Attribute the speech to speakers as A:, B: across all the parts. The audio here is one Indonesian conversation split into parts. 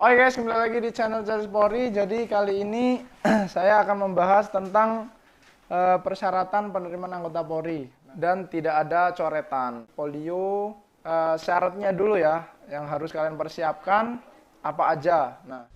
A: Oke guys, kembali lagi di channel Casis Polri. Jadi kali ini saya akan membahas tentang persyaratan penerimaan anggota Polri dan tidak ada coretan. Polio syaratnya dulu ya, yang harus kalian persiapkan apa aja. Nah,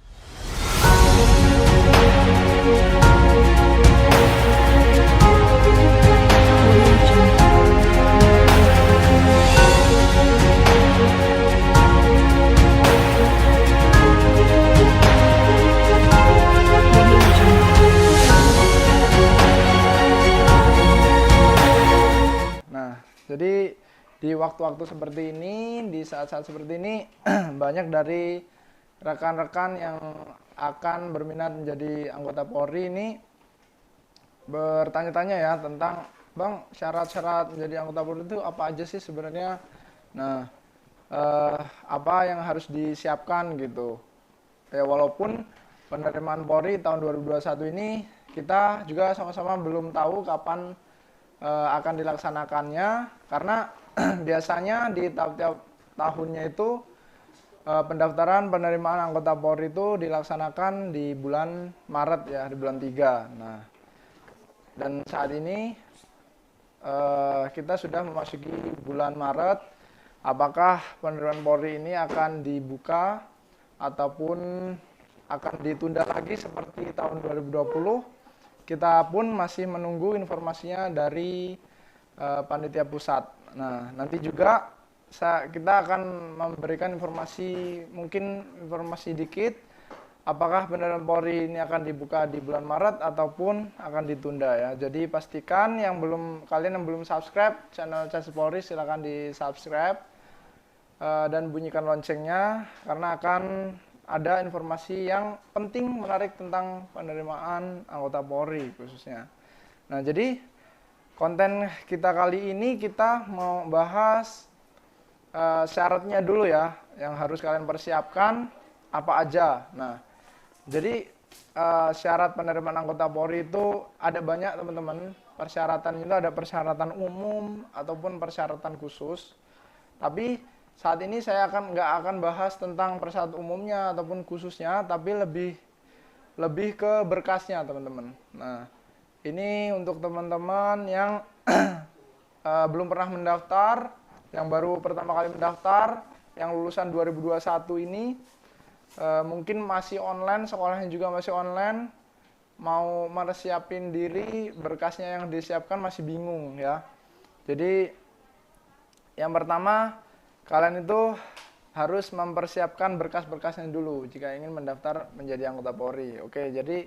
A: jadi di waktu-waktu seperti ini, di saat-saat seperti ini, banyak dari rekan-rekan yang akan berminat menjadi anggota Polri ini bertanya-tanya ya tentang, Bang, syarat-syarat menjadi anggota Polri itu apa aja sih sebenarnya? Nah, apa yang harus disiapkan gitu. Ya, walaupun penerimaan Polri tahun 2021 ini kita juga sama-sama belum tahu kapan akan dilaksanakannya, karena biasanya di tiap-tiap tahunnya itu pendaftaran penerimaan anggota Polri itu dilaksanakan di bulan Maret ya, di bulan 3. Nah, dan saat ini kita sudah memasuki bulan Maret. Apakah penerimaan Polri ini akan dibuka ataupun akan ditunda lagi seperti tahun 2020? Kita pun masih menunggu informasinya dari panitia pusat. Nah, nanti juga kita akan memberikan informasi, mungkin informasi dikit, apakah penerimaan Polri ini akan dibuka di bulan Maret ataupun akan ditunda ya. Jadi pastikan kalian yang belum subscribe channel Casis Polri, silahkan di subscribe dan bunyikan loncengnya, karena akan ada informasi yang penting menarik tentang penerimaan anggota Polri khususnya. Nah, jadi konten kita kali ini kita mau bahas syaratnya dulu ya, yang harus kalian persiapkan apa aja. Nah, jadi syarat penerimaan anggota Polri itu ada banyak teman-teman. Persyaratan itu ada persyaratan umum ataupun persyaratan khusus. Tapi saat ini saya nggak akan bahas tentang persyaratan umumnya ataupun khususnya, tapi lebih ke berkasnya teman-teman. Nah, ini untuk teman-teman yang belum pernah mendaftar, yang baru pertama kali mendaftar, yang lulusan 2021 ini, mungkin masih online, sekolahnya juga masih online, mau meresiapin diri, berkasnya yang disiapkan masih bingung ya. Jadi yang pertama, kalian itu harus mempersiapkan berkas-berkasnya dulu jika ingin mendaftar menjadi anggota Polri. Oke, jadi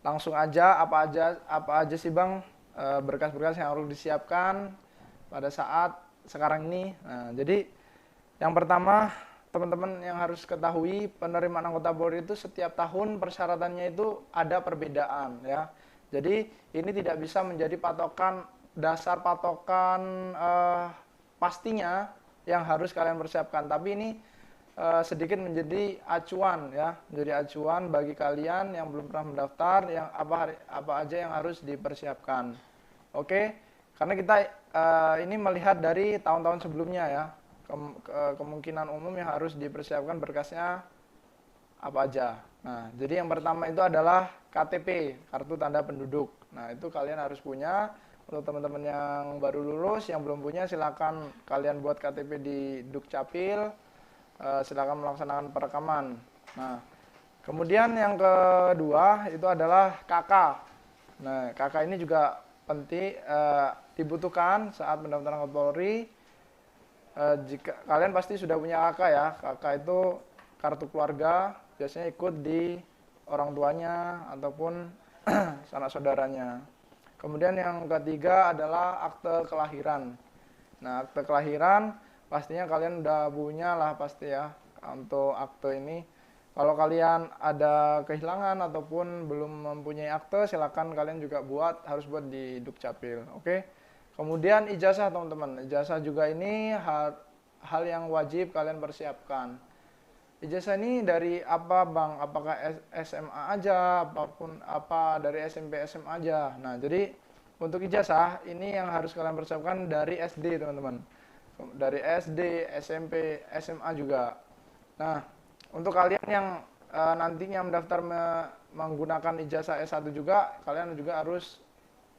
A: langsung aja apa aja sih Bang berkas-berkas yang harus disiapkan pada saat sekarang ini. Nah, jadi yang pertama, teman-teman yang harus ketahui, penerimaan anggota Polri itu setiap tahun persyaratannya itu ada perbedaan ya. Jadi ini tidak bisa menjadi dasar patokan pastinya yang harus kalian persiapkan, tapi ini sedikit menjadi acuan ya, menjadi acuan bagi kalian yang belum pernah mendaftar, yang apa aja yang harus dipersiapkan. Oke, karena kita ini melihat dari tahun-tahun sebelumnya ya, kemungkinan umum yang harus dipersiapkan berkasnya apa aja. Nah, jadi yang pertama itu adalah KTP, kartu tanda penduduk. Nah, itu kalian harus punya. Untuk teman-teman yang baru lulus, yang belum punya, silakan kalian buat KTP di Dukcapil, silakan melaksanakan perekaman. Nah, kemudian yang kedua itu adalah KK. Nah, KK ini juga penting, dibutuhkan saat pendaftaran anggota Polri. Jika kalian pasti sudah punya KK ya, KK itu kartu keluarga, biasanya ikut di orang tuanya ataupun sanak saudaranya. Kemudian yang ketiga adalah akte kelahiran. Nah, akte kelahiran pastinya kalian udah punya lah pasti ya untuk akte ini. Kalau kalian ada kehilangan ataupun belum mempunyai akte, silakan kalian juga harus buat di Dukcapil. Oke. Kemudian ijazah teman-teman. Ijazah juga ini hal yang wajib kalian persiapkan. Ijazah ini dari apa Bang? Apakah SMA aja, apapun apa dari SMP SMA aja. Nah, jadi untuk ijazah ini yang harus kalian persiapkan dari SD teman-teman. Dari SD, SMP, SMA juga. Nah, untuk kalian yang nantinya mendaftar menggunakan ijazah S1 juga, kalian juga harus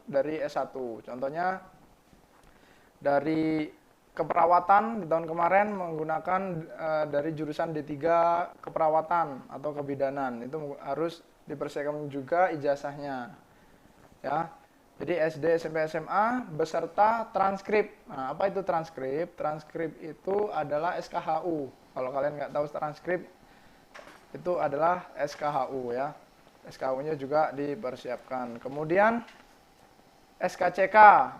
A: dari S1. Contohnya dari keperawatan di tahun kemarin menggunakan dari jurusan D3 keperawatan atau kebidanan, itu harus dipersiapkan juga ijazahnya ya. Jadi SD, SMP, SMA beserta transkrip. Nah, apa itu transkrip? Transkrip itu adalah SKHU. Kalau kalian nggak tahu transkrip, itu adalah SKHU ya. SKHU-nya juga dipersiapkan. Kemudian SKCK.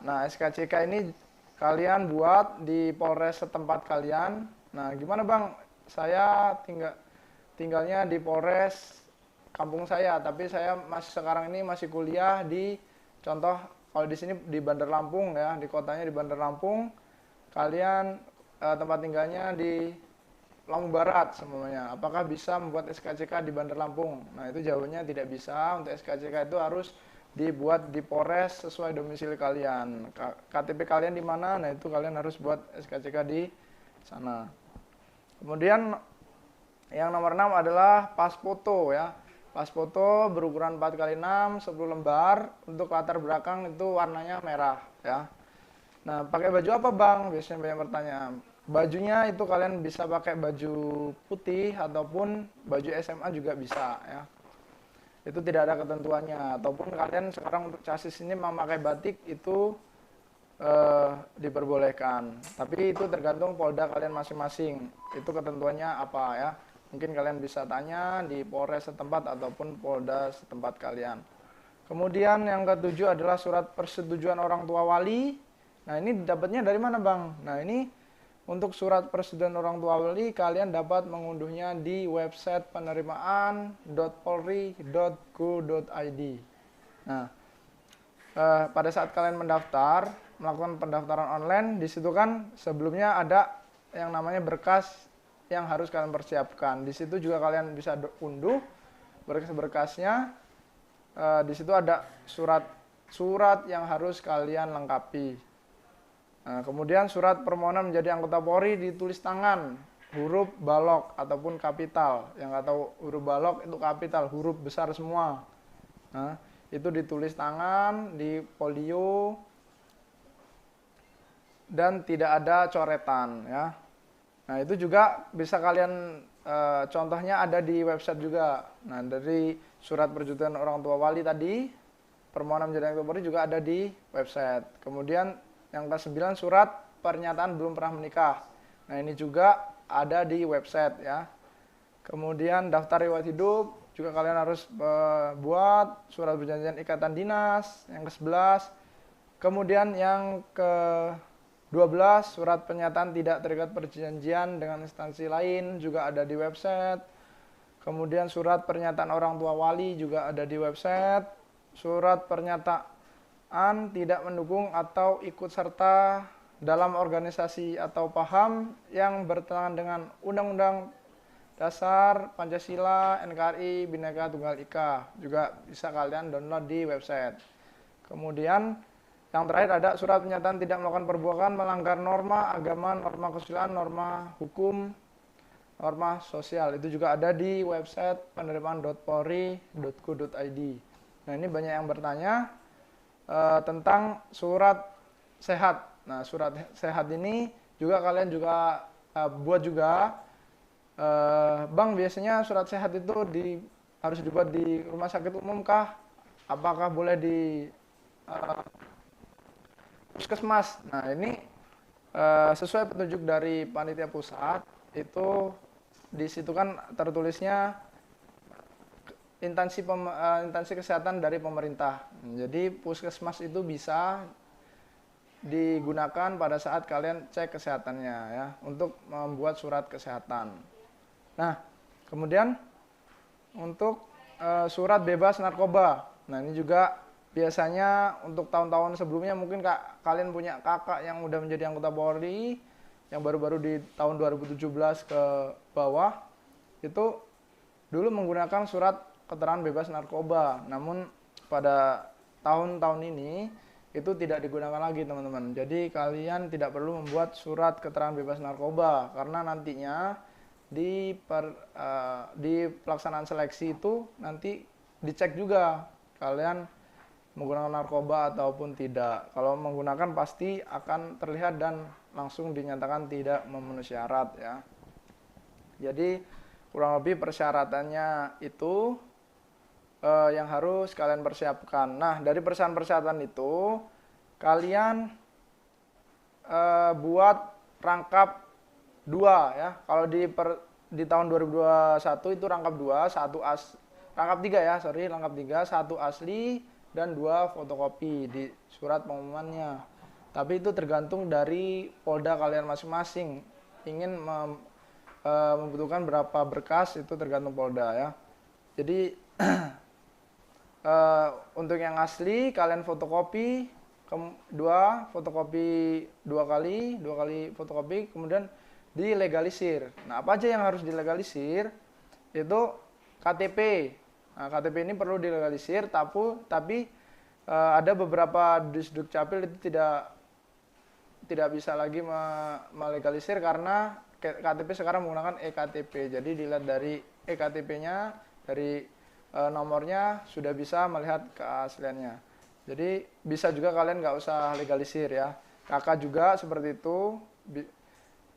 A: Nah, SKCK ini kalian buat di Polres setempat kalian. Nah, gimana Bang? Saya tinggalnya di Polres kampung saya, tapi saya sekarang ini masih kuliah di, contoh kalau di sini di Bandar Lampung ya, di kotanya di Bandar Lampung. Kalian tempat tinggalnya di Lampung Barat semuanya. Apakah bisa membuat SKCK di Bandar Lampung? Nah, itu jawabannya tidak bisa. Untuk SKCK itu harus dibuat di Polres sesuai domisili kalian. KTP kalian di mana? Nah, itu kalian harus buat SKCK di sana. Kemudian yang nomor 6 adalah pas foto ya. Pas foto berukuran 4x6, 10 lembar. Untuk latar belakang itu warnanya merah ya. Nah, pakai baju apa Bang? Biasanya banyak pertanyaan. Bajunya itu kalian bisa pakai baju putih ataupun baju SMA juga bisa ya. Itu tidak ada ketentuannya. Ataupun kalian sekarang untuk chassis ini memakai batik itu diperbolehkan. Tapi itu tergantung Polda kalian masing-masing. Itu ketentuannya apa ya. Mungkin kalian bisa tanya di Polres setempat ataupun Polda setempat kalian. Kemudian yang ketujuh adalah surat persetujuan orang tua wali. Nah, ini dapatnya dari mana Bang? Nah, ini untuk surat persetujuan orang tua wali kalian dapat mengunduhnya di website penerimaan.polri.go.id. Nah, pada saat kalian melakukan pendaftaran online, di situ kan sebelumnya ada yang namanya berkas yang harus kalian persiapkan. Di situ juga kalian bisa unduh berkas-berkasnya. Di situ ada surat yang harus kalian lengkapi. Nah, kemudian surat permohonan menjadi anggota Polri ditulis tangan, huruf balok ataupun kapital. Yang nggak tahu huruf balok itu kapital, huruf besar semua. Nah, itu ditulis tangan di folio dan tidak ada coretan ya. Nah, itu juga bisa kalian contohnya ada di website juga. Nah, dari surat persetujuan orang tua wali tadi, permohonan menjadi anggota Polri juga ada di website. Kemudian yang ke-9 surat pernyataan belum pernah menikah. Nah, ini juga ada di website ya. Kemudian daftar riwayat hidup juga kalian harus buat, surat perjanjian ikatan dinas yang ke-11. Kemudian yang ke-12 surat pernyataan tidak terikat perjanjian dengan instansi lain juga ada di website. Kemudian surat pernyataan orang tua wali juga ada di website. Surat pernyataan tidak mendukung atau ikut serta dalam organisasi atau paham yang bertentangan dengan Undang-Undang Dasar Pancasila, NKRI, Bhinneka Tunggal Ika juga bisa kalian download di website. Kemudian yang terakhir ada surat pernyataan tidak melakukan perbuatan melanggar norma agama, norma kesusilaan, norma hukum, norma sosial. Itu juga ada di website penerimaan.polri.go.id. Nah, ini banyak yang bertanya tentang surat sehat. Nah, surat sehat ini juga kalian juga buat juga. Bang, biasanya surat sehat itu harus dibuat di rumah sakit umum kah? Apakah boleh di puskesmas? Nah, ini sesuai petunjuk dari panitia pusat, itu di situ kan tertulisnya instansi kesehatan dari pemerintah. Jadi puskesmas itu bisa digunakan pada saat kalian cek kesehatannya ya, untuk membuat surat kesehatan. Nah, kemudian untuk surat bebas narkoba. Nah, ini juga biasanya untuk tahun-tahun sebelumnya mungkin kalian punya kakak yang udah menjadi anggota Polri yang baru-baru di tahun 2017 ke bawah, itu dulu menggunakan surat keterangan bebas narkoba. Namun pada tahun-tahun ini itu tidak digunakan lagi, teman-teman. Jadi kalian tidak perlu membuat surat keterangan bebas narkoba karena nantinya di pelaksanaan seleksi itu nanti dicek juga kalian menggunakan narkoba ataupun tidak. Kalau menggunakan pasti akan terlihat dan langsung dinyatakan tidak memenuhi syarat ya. Jadi kurang lebih persyaratannya itu yang harus kalian persiapkan. Nah, dari persyaratan itu kalian buat rangkap 2 ya. Kalau di tahun 2021 itu rangkap 2, rangkap 3 ya, rangkap 3, 1 asli dan 2 fotokopi di surat pengumumannya. Tapi itu tergantung dari Polda kalian masing-masing. Ingin membutuhkan berapa berkas itu tergantung Polda ya. Jadi untuk yang asli kalian fotokopi 2 kali fotokopi, kemudian dilegalisir. Nah, apa aja yang harus dilegalisir? Itu KTP. Nah, KTP ini perlu dilegalisir, tapi ada beberapa Disduk Capil itu tidak bisa lagi melegalisir karena KTP sekarang menggunakan eKTP. Jadi dilihat dari eKTP-nya, dari nomornya sudah bisa melihat keasliannya. Jadi bisa juga kalian nggak usah legalisir ya. KK juga seperti itu,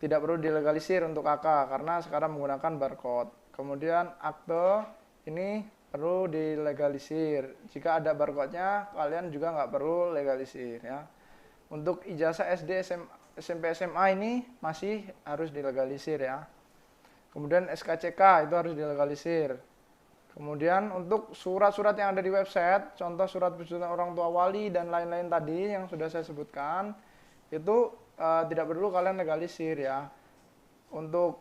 A: tidak perlu dilegalisir untuk KK karena sekarang menggunakan barcode. Kemudian akte ini perlu dilegalisir. Jika ada barcode-nya, kalian juga nggak perlu legalisir ya. Untuk ijazah SD, SMP, SMA ini masih harus dilegalisir ya. Kemudian SKCK itu harus dilegalisir. Kemudian untuk surat-surat yang ada di website, contoh surat persetujuan orang tua wali dan lain-lain tadi yang sudah saya sebutkan, itu tidak perlu kalian legalisir ya. Untuk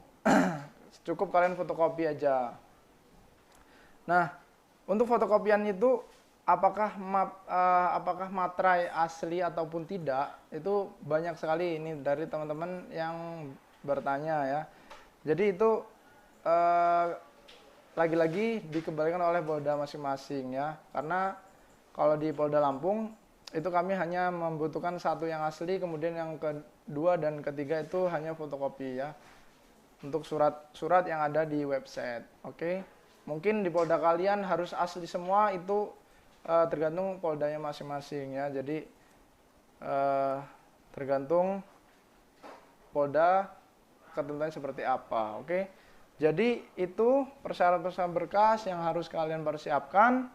A: cukup kalian fotokopi aja. Nah, untuk fotokopian itu apakah materai asli ataupun tidak, itu banyak sekali ini dari teman-teman yang bertanya ya. Jadi itu lagi-lagi dikembalikan oleh Polda masing-masing ya. Karena kalau di Polda Lampung itu kami hanya membutuhkan 1 yang asli, kemudian yang kedua dan ketiga itu hanya fotokopi ya. Untuk surat-surat yang ada di website. Oke. Mungkin di Polda kalian harus asli semua, itu tergantung Poldanya masing-masing ya. Jadi tergantung Polda ketentuannya seperti apa. Oke. Jadi itu persyaratan berkas yang harus kalian persiapkan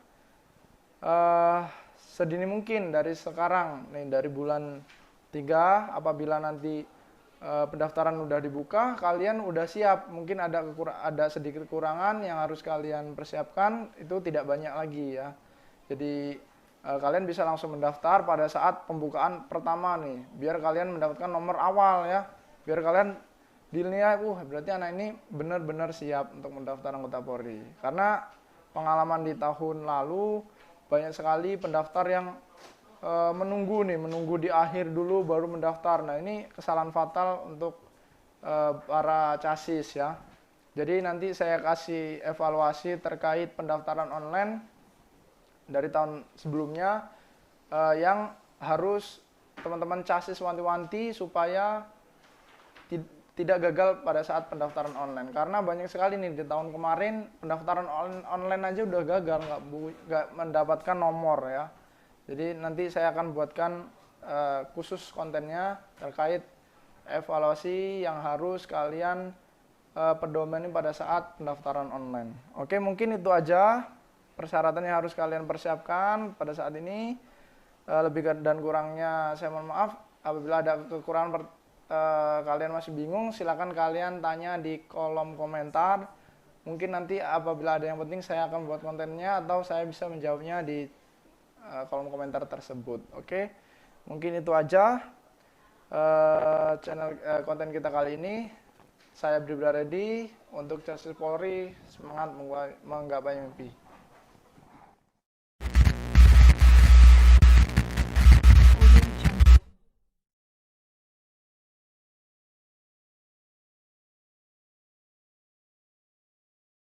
A: sedini mungkin dari sekarang nih, dari bulan 3 apabila nanti pendaftaran udah dibuka, kalian udah siap. Mungkin ada sedikit kekurangan yang harus kalian persiapkan, itu tidak banyak lagi ya. Jadi kalian bisa langsung mendaftar pada saat pembukaan pertama nih, biar kalian mendapatkan nomor awal ya, biar kalian dinilai, berarti anak ini benar-benar siap untuk mendaftar anggota Polri. Karena pengalaman di tahun lalu banyak sekali pendaftar yang menunggu di akhir dulu baru mendaftar. Nah, ini kesalahan fatal untuk para casis ya. Jadi nanti saya kasih evaluasi terkait pendaftaran online dari tahun sebelumnya yang harus teman-teman casis wanti-wanti supaya tidak gagal pada saat pendaftaran online. Karena banyak sekali nih di tahun kemarin pendaftaran online aja udah gagal, nggak mendapatkan nomor ya. Jadi nanti saya akan buatkan khusus kontennya terkait evaluasi yang harus kalian pedomani pada saat pendaftaran online. Oke, mungkin itu aja persyaratan yang harus kalian persiapkan pada saat ini. Lebih dan kurangnya saya mohon maaf. Apabila ada kekurangan kalian masih bingung, silakan kalian tanya di kolom komentar. Mungkin nanti apabila ada yang penting saya akan buat kontennya atau saya bisa menjawabnya di kolom komentar tersebut. Oke, mungkin itu aja channel konten kita kali ini. Saya Bribda Reddy untuk Casis Polri, semangat menggapai mimpi.